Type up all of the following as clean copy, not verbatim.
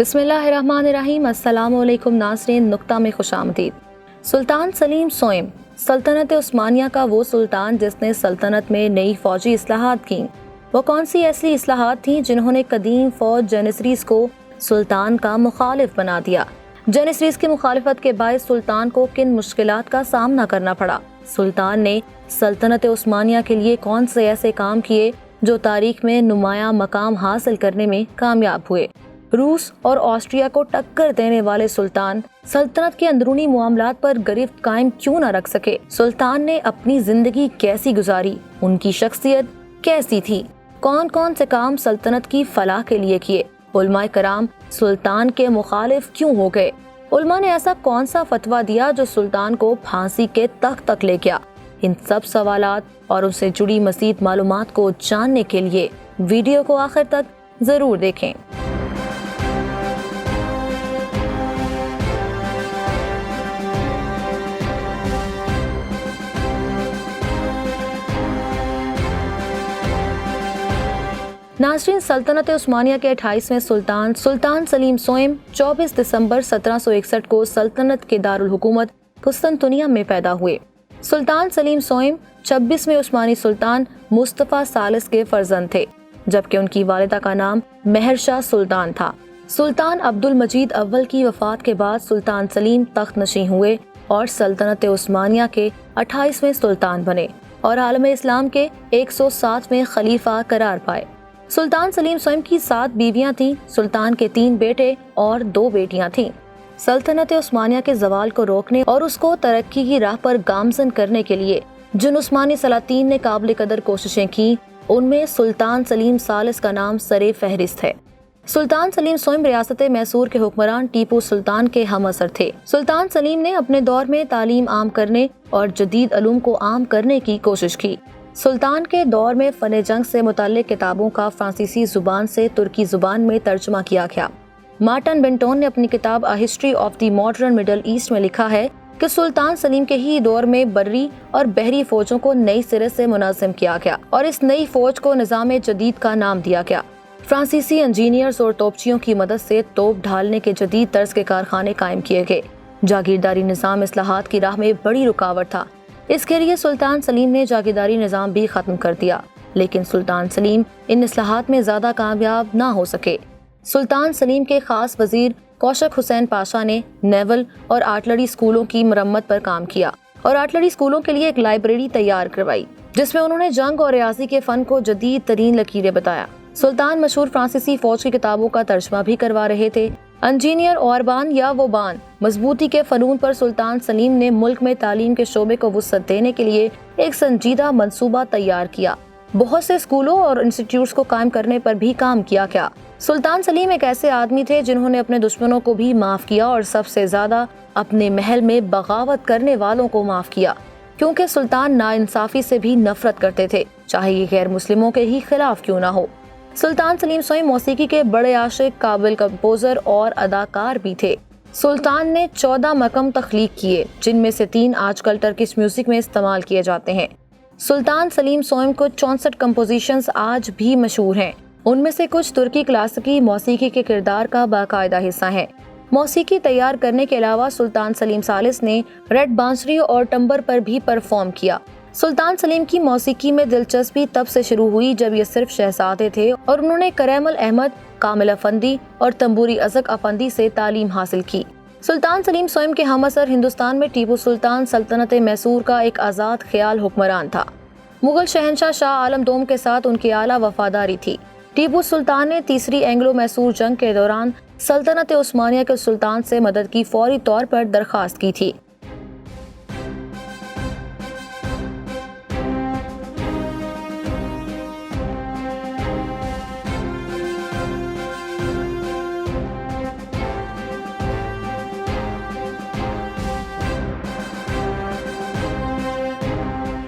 بسم اللہ الرحمن الرحیم۔ السلام علیکم ناظرین، نقطہ میں خوش آمدید۔ سلطان سلیم سوئم سلطنت عثمانیہ کا وہ سلطان جس نے سلطنت میں نئی فوجی اصلاحات کیں۔ وہ کون سی ایسی اصلاحات تھیں جنہوں نے قدیم فوج جنیسریز کو سلطان کا مخالف بنا دیا؟ جنیسریز کی مخالفت کے باعث سلطان کو کن مشکلات کا سامنا کرنا پڑا؟ سلطان نے سلطنت عثمانیہ کے لیے کون سے ایسے کام کیے جو تاریخ میں نمایاں مقام حاصل کرنے میں کامیاب ہوئے؟ روس اور آسٹریا کو ٹکر دینے والے سلطان سلطنت کے اندرونی معاملات پر گرفت قائم کیوں نہ رکھ سکے؟ سلطان نے اپنی زندگی کیسی گزاری؟ ان کی شخصیت کیسی تھی؟ کون کون سے کام سلطنت کی فلاح کے لیے کیے؟ علماء کرام سلطان کے مخالف کیوں ہو گئے؟ علماء نے ایسا کون سا فتویٰ دیا جو سلطان کو پھانسی کے تخت تک لے گیا؟ ان سب سوالات اور ان سے جڑی مزید معلومات کو جاننے کے لیے ویڈیو کو آخر تک ضرور دیکھیں۔ ناظرین، سلطنت عثمانیہ کے 28ویں سلطان سلیم سوئم 24 دسمبر 1761 کو سلطنت کے دارالحکومت قسطنطنیہ میں پیدا ہوئے۔ سلطان سلیم سوئم 26ویں عثمانی سلطان مصطفیٰ ثالث کے فرزند تھے، جبکہ ان کی والدہ کا نام مہر شاہ سلطان تھا۔ سلطان عبد المجید اول کی وفات کے بعد سلطان سلیم تخت نشین ہوئے اور سلطنت عثمانیہ کے 28ویں سلطان بنے اور عالم اسلام کے 107ویں خلیفہ قرار پائے۔ سلطان سلیم سوئم کی 7 بیویاں تھیں۔ سلطان کے 3 بیٹے اور 2 بیٹیاں تھیں۔ سلطنت عثمانیہ کے زوال کو روکنے اور اس کو ترقی کی راہ پر گامزن کرنے کے لیے جن عثمانی سلاطین نے قابل قدر کوششیں کی، ان میں سلطان سلیم ثالث کا نام سرِ فہرست ہے۔ سلطان سلیم سوئم ریاست میسور کے حکمران ٹیپو سلطان کے ہم عصر تھے۔ سلطان سلیم نے اپنے دور میں تعلیم عام کرنے اور جدید علوم کو عام کرنے کی کوشش کی۔ سلطان کے دور میں فن جنگ سے متعلق کتابوں کا فرانسیسی زبان سے ترکی زبان میں ترجمہ کیا گیا۔ مارٹن بنٹون نے اپنی کتاب A History of the Modern Middle East میں لکھا ہے کہ سلطان سلیم کے ہی دور میں بری اور بحری فوجوں کو نئی سرے سے منظم کیا گیا اور اس نئی فوج کو نظام جدید کا نام دیا گیا۔ فرانسیسی انجینئرز اور توپچیوں کی مدد سے توپ ڈھالنے کے جدید طرز کے کارخانے قائم کیے گئے۔ جاگیرداری نظام اصلاحات کی راہ میں بڑی رکاوٹ تھا۔ اس کے لیے سلطان سلیم نے جاگیرداری نظام بھی ختم کر دیا، لیکن سلطان سلیم ان اصلاحات میں زیادہ کامیاب نہ ہو سکے۔ سلطان سلیم کے خاص وزیر کوشک حسین پاشا نے نیول اور آرٹلری اسکولوں کی مرمت پر کام کیا اور آرٹلری اسکولوں کے لیے ایک لائبریری تیار کروائی جس میں انہوں نے جنگ اور ریاضی کے فن کو جدید ترین لکیریں بتایا۔ سلطان مشہور فرانسیسی فوج کی کتابوں کا ترجمہ بھی کروا رہے تھے۔ انجینئر اوربان یا ووبان مضبوطی کے فنون پر سلطان سلیم نے ملک میں تعلیم کے شعبے کو وسعت دینے کے لیے ایک سنجیدہ منصوبہ تیار کیا۔ بہت سے اسکولوں اور انسٹیٹیوٹس کو قائم کرنے پر بھی کام کیا گیا۔ سلطان سلیم ایک ایسے آدمی تھے جنہوں نے اپنے دشمنوں کو بھی معاف کیا اور سب سے زیادہ اپنے محل میں بغاوت کرنے والوں کو معاف کیا، کیونکہ سلطان ناانصافی سے بھی نفرت کرتے تھے، چاہے یہ غیر مسلموں کے ہی خلاف کیوں نہ ہو۔ سلطان سلیم سوئم موسیقی کے بڑے عاشق، قابل کمپوزر اور اداکار بھی تھے۔ سلطان نے 14 مقام تخلیق کیے، جن میں سے 3 آج کل ٹرکش میوزک میں استعمال کیے جاتے ہیں۔ سلطان سلیم سوئم کو 64 کمپوزیشنز آج بھی مشہور ہیں۔ ان میں سے کچھ ترکی کلاسیکی موسیقی کے کردار کا باقاعدہ حصہ ہیں۔ موسیقی تیار کرنے کے علاوہ سلطان سلیم ثالث نے ریڈ بانسری اور ٹمبر پر بھی پرفارم کیا۔ سلطان سلیم کی موسیقی میں دلچسپی تب سے شروع ہوئی جب یہ صرف شہزادے تھے اور انہوں نے کریمل احمد، کامل افندی اور تنبوری ازک افندی سے تعلیم حاصل کی۔ سلطان سلیم سوئم کے ہم عصر ہندوستان میں ٹیپو سلطان سلطنت میسور کا ایک آزاد خیال حکمران تھا۔ مغل شہنشاہ شاہ عالم دوم کے ساتھ ان کی اعلیٰ وفاداری تھی۔ ٹیپو سلطان نے تیسری اینگلو میسور جنگ کے دوران سلطنت عثمانیہ کے سلطان سے مدد کی فوری طور پر درخواست کی تھی۔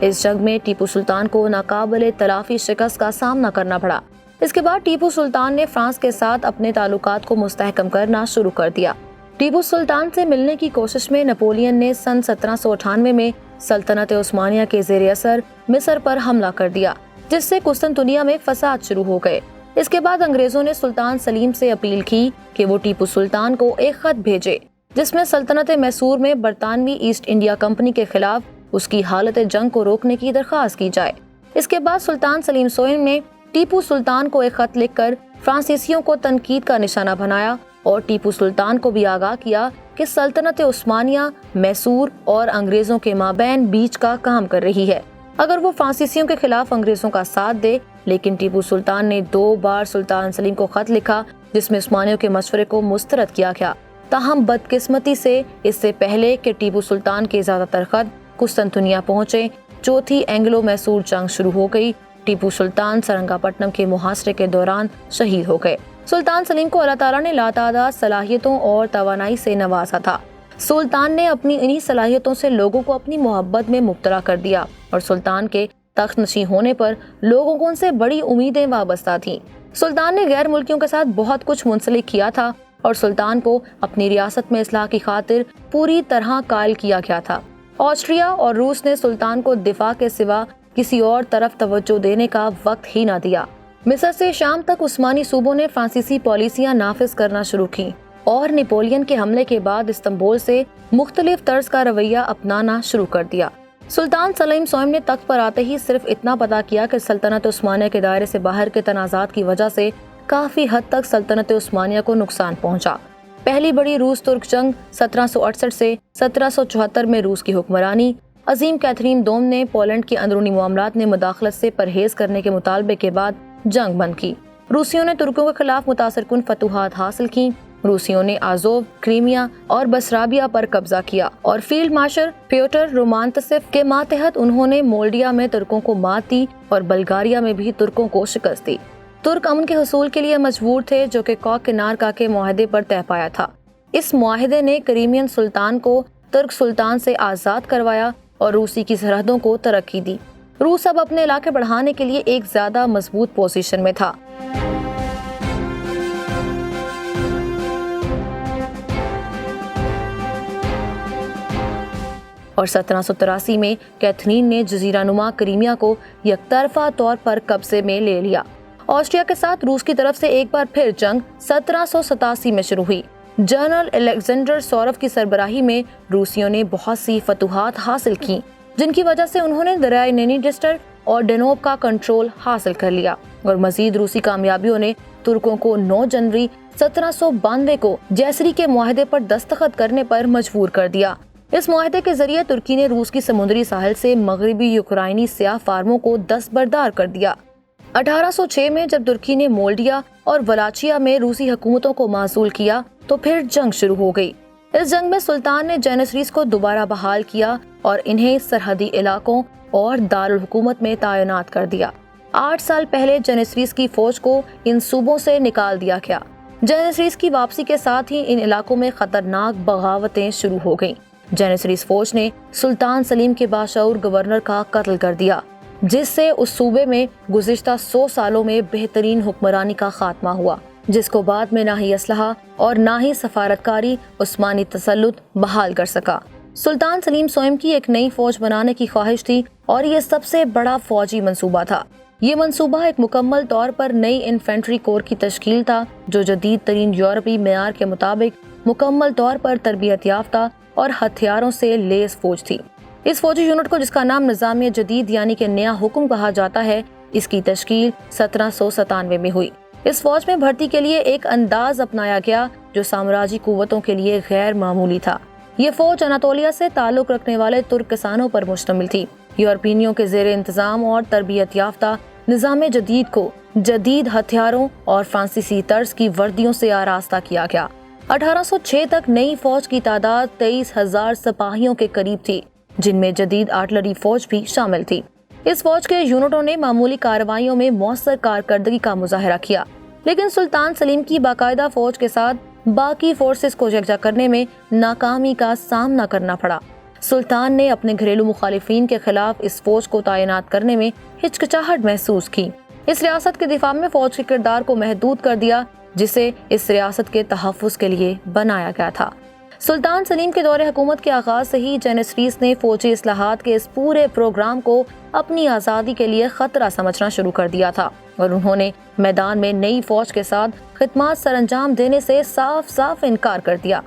اس جنگ میں ٹیپو سلطان کو ناقابل تلافی شکست کا سامنا کرنا پڑا۔ اس کے بعد ٹیپو سلطان نے فرانس کے ساتھ اپنے تعلقات کو مستحکم کرنا شروع کر دیا۔ ٹیپو سلطان سے ملنے کی کوشش میں نپولین نے سن 1798 میں سلطنت عثمانیہ کے زیر اثر مصر پر حملہ کر دیا، جس سے قسطنطنیہ میں فساد شروع ہو گئے۔ اس کے بعد انگریزوں نے سلطان سلیم سے اپیل کی کہ وہ ٹیپو سلطان کو ایک خط بھیجے جس میں سلطنت میسور میں برطانوی ایسٹ انڈیا کمپنی کے خلاف اس کی حالت جنگ کو روکنے کی درخواست کی جائے۔ اس کے بعد سلطان سلیم سوئم نے ٹیپو سلطان کو ایک خط لکھ کر فرانسیسیوں کو تنقید کا نشانہ بنایا اور ٹیپو سلطان کو بھی آگاہ کیا کہ سلطنت عثمانیہ میسور اور انگریزوں کے مابین بیچ کا کام کر رہی ہے، اگر وہ فرانسیسیوں کے خلاف انگریزوں کا ساتھ دے۔ لیکن ٹیپو سلطان نے 2 بار سلطان سلیم کو خط لکھا جس میں عثمانیوں کے مشورے کو مسترد کیا گیا۔ تاہم بدقسمتی سے اس سے پہلے کہ ٹیپو سلطان کے زیادہ تر خط قسطنطنیہ پہنچے، چوتھی اینگلو میسور جنگ شروع ہو گئی۔ ٹیپو سلطان سرنگا پٹنم کے محاصرے کے دوران شہید ہو گئے۔ سلطان سلیم کو اللہ تعالیٰ نے لاتعداد صلاحیتوں اور توانائی سے نوازا تھا۔ سلطان نے اپنی انہی صلاحیتوں سے لوگوں کو اپنی محبت میں مبتلا کر دیا اور سلطان کے تخت نشین ہونے پر لوگوں کو ان سے بڑی امیدیں وابستہ تھیں۔ سلطان نے غیر ملکیوں کے ساتھ بہت کچھ منسلک کیا تھا اور سلطان کو اپنی ریاست میں اصلاح کی خاطر پوری طرح قائل کیا گیا تھا۔ آسٹریا اور روس نے سلطان کو دفاع کے سوا کسی اور طرف توجہ دینے کا وقت ہی نہ دیا۔ مصر سے شام تک عثمانی صوبوں نے فرانسیسی پالیسیاں نافذ کرنا شروع کی اور نیپولین کے حملے کے بعد استنبول سے مختلف طرز کا رویہ اپنانا شروع کر دیا۔ سلطان سلیم سوئم نے تخت پر آتے ہی صرف اتنا پتہ کیا کہ سلطنت عثمانیہ کے دائرے سے باہر کے تنازعات کی وجہ سے کافی حد تک سلطنت عثمانیہ کو نقصان پہنچا۔ پہلی بڑی روس ترک جنگ 1768 سے 1774 میں روس کی حکمرانی عظیم کیتھرین دوم نے پولینڈ کے اندرونی معاملات میں مداخلت سے پرہیز کرنے کے مطالبے کے بعد جنگ بند کی۔ روسیوں نے ترکوں کے خلاف متاثر کن فتوحات حاصل کی۔ روسیوں نے آزوو، کریمیا اور بسرابیا پر قبضہ کیا اور فیلڈ مارشل پیوٹر رومانتسیف کے ماتحت انہوں نے مولڈیا میں ترکوں کو مات دی اور بلغاریہ میں بھی ترکوں کو شکست دی۔ ترک امن کے حصول کے لیے مجبور تھے جو کہ کوکنارکا کے معاہدے پر طے پایا تھا۔ اس معاہدے نے کریمین سلطان کو ترک سلطان سے آزاد کروایا اور روسی کی سرحدوں کو ترقی دی۔ روس اب اپنے علاقے بڑھانے کے لیے ایک زیادہ مضبوط پوزیشن میں تھا۔ اور 1783 میں کیتھرین نے جزیرہ نما کریمیا کو یک طرفہ طور پر قبضے میں لے لیا۔ آسٹریا کے ساتھ روس کی طرف سے ایک بار پھر جنگ 1787 میں شروع ہوئی۔ جنرل الیگزینڈر سوروف کی سربراہی میں روسیوں نے بہت سی فتوحات حاصل کی جن کی وجہ سے انہوں نے دریائے نینیڈسٹر اور ڈینوب کا کنٹرول حاصل کر لیا، اور مزید روسی کامیابیوں نے ترکوں کو 9 جنوری 1792 کو جیسری کے معاہدے پر دستخط کرنے پر مجبور کر دیا۔ اس معاہدے کے ذریعے ترکی نے روس کی سمندری ساحل سے مغربی یوکرائنی سیاہ فارموں کو دستبردار کر دیا۔ 1806 میں جب ترکی نے مولڈیا اور ولاچیا میں روسی حکومتوں کو معزول کیا تو پھر جنگ شروع ہو گئی۔ اس جنگ میں سلطان نے جینیسریز کو دوبارہ بحال کیا اور انہیں سرحدی علاقوں اور دارالحکومت میں تعینات کر دیا۔ 8 سال پہلے جینیسریز کی فوج کو ان صوبوں سے نکال دیا گیا۔ جینیسریز کی واپسی کے ساتھ ہی ان علاقوں میں خطرناک بغاوتیں شروع ہو گئیں۔ جینیسریز فوج نے سلطان سلیم کے باشعور گورنر کا قتل کر دیا، جس سے اس صوبے میں گزشتہ 100 سالوں میں بہترین حکمرانی کا خاتمہ ہوا، جس کو بعد میں نہ ہی اسلحہ اور نہ ہی سفارتکاری عثمانی تسلط بحال کر سکا۔ سلطان سلیم سوئم کی ایک نئی فوج بنانے کی خواہش تھی اور یہ سب سے بڑا فوجی منصوبہ تھا۔ یہ منصوبہ ایک مکمل طور پر نئی انفینٹری کور کی تشکیل تھا جو جدید ترین یورپی معیار کے مطابق مکمل طور پر تربیت یافتہ اور ہتھیاروں سے لیس فوج تھی۔ اس فوجی یونٹ کو، جس کا نام نظامیہ جدید یعنی کہ نیا حکم کہا جاتا ہے، اس کی تشکیل 1797 میں ہوئی۔ اس فوج میں بھرتی کے لیے ایک انداز اپنایا گیا جو سامراجی قوتوں کے لیے غیر معمولی تھا۔ یہ فوج اناطولیہ سے تعلق رکھنے والے ترک کسانوں پر مشتمل تھی۔ یورپینیوں کے زیر انتظام اور تربیت یافتہ نظام جدید کو جدید ہتھیاروں اور فرانسیسی طرز کی وردیوں سے آراستہ کیا گیا۔ 1806 تک نئی فوج کی تعداد 23,000 سپاہیوں کے قریب تھی، جن میں جدید آرٹلری فوج بھی شامل تھی۔ اس فوج کے یونٹوں نے معمولی کارروائیوں میں مؤثر کارکردگی کا مظاہرہ کیا، لیکن سلطان سلیم کی باقاعدہ فوج کے ساتھ باقی فورسز کو یکجا کرنے میں ناکامی کا سامنا کرنا پڑا۔ سلطان نے اپنے گھریلو مخالفین کے خلاف اس فوج کو تعینات کرنے میں ہچکچاہٹ محسوس کی۔ اس ریاست کے دفاع میں فوج کے کردار کو محدود کر دیا، جسے اس ریاست کے تحفظ کے لیے بنایا گیا تھا۔ سلطان سلیم کے دور حکومت کے آغاز سے ہی جینیسریس نے فوجی اصلاحات کے اس پورے پروگرام کو اپنی آزادی کے لیے خطرہ سمجھنا شروع کر دیا تھا اور انہوں نے میدان میں نئی فوج کے ساتھ خدمات سر انجام دینے سے صاف انکار کر دیا۔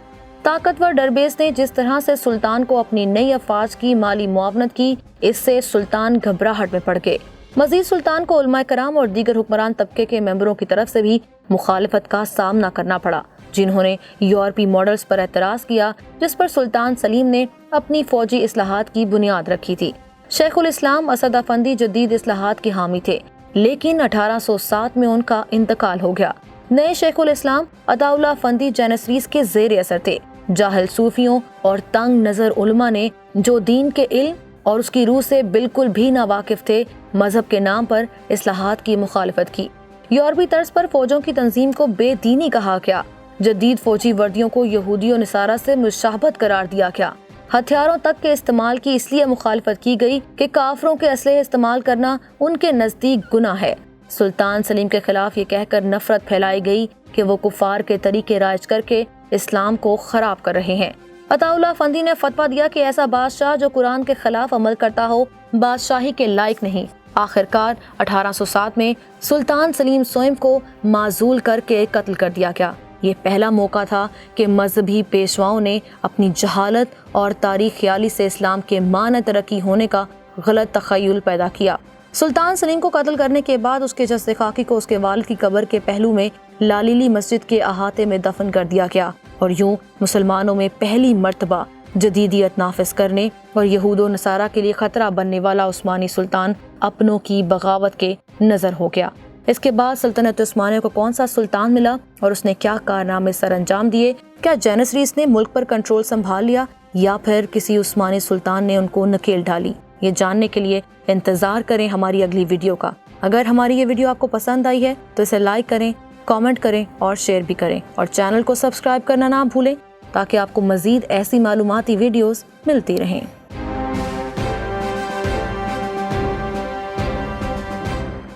طاقتور ڈربیس نے جس طرح سے سلطان کو اپنی نئی افواج کی مالی معاونت کی، اس سے سلطان گھبراہٹ میں پڑ گئے۔ مزید سلطان کو علماء کرام اور دیگر حکمران طبقے کے ممبروں کی طرف سے بھی مخالفت کا سامنا کرنا پڑا، جنہوں نے یورپی ماڈلز پر اعتراض کیا جس پر سلطان سلیم نے اپنی فوجی اصلاحات کی بنیاد رکھی تھی۔ شیخ الاسلام اسد افندی جدید اصلاحات کے حامی تھے، لیکن 1807 میں ان کا انتقال ہو گیا۔ نئے شیخ الاسلام عطا اللہ افندی جینیسریس کے زیر اثر تھے۔ جاہل صوفیوں اور تنگ نظر علماء نے جو دین کے علم اور اس کی روح سے بالکل بھی ناواقف تھے، مذہب کے نام پر اصلاحات کی مخالفت کی۔ یورپی طرز پر فوجوں کی تنظیم کو بے دینی کہا گیا۔ جدید فوجی وردیوں کو یہودی و نصارہ سے مشابہت قرار دیا گیا۔ ہتھیاروں تک کے استعمال کی اس لیے مخالفت کی گئی کہ کافروں کے اسلحے استعمال کرنا ان کے نزدیک گناہ ہے۔ سلطان سلیم کے خلاف یہ کہہ کر نفرت پھیلائی گئی کہ وہ کفار کے طریقے رائج کر کے اسلام کو خراب کر رہے ہیں۔ عطا اللہ افندی نے فتویٰ دیا کہ ایسا بادشاہ جو قرآن کے خلاف عمل کرتا ہو بادشاہی کے لائق نہیں۔ آخرکار 1807 میں سلطان سلیم سوئم کو معزول کر کے قتل کر دیا گیا۔ یہ پہلا موقع تھا کہ مذہبی پیشواؤں نے اپنی جہالت اور تاریخ خیالی سے اسلام کے معنی ترقی ہونے کا غلط تخیل پیدا کیا۔ سلطان سلیم کو قتل کرنے کے بعد اس کے جسد خاکی کو اس کے والد کی قبر کے پہلو میں لالیلی مسجد کے احاطے میں دفن کر دیا گیا، اور یوں مسلمانوں میں پہلی مرتبہ جدیدیت نافذ کرنے اور یہود و نصارہ کے لیے خطرہ بننے والا عثمانی سلطان اپنوں کی بغاوت کے نظر ہو گیا۔ اس کے بعد سلطنت عثمانیہ کو کون سا سلطان ملا اور اس نے کیا کارنامے سر انجام دیے؟ کیا جینیسریس نے ملک پر کنٹرول سنبھال لیا یا پھر کسی عثمانی سلطان نے ان کو نکیل ڈالی؟ یہ جاننے کے لیے انتظار کریں ہماری اگلی ویڈیو کا۔ اگر ہماری یہ ویڈیو آپ کو پسند آئی ہے تو اسے لائک کریں، کامنٹ کریں اور شیئر بھی کریں، اور چینل کو سبسکرائب کرنا نہ بھولیں تاکہ آپ کو مزید ایسی معلوماتی ویڈیوز ملتی رہیں۔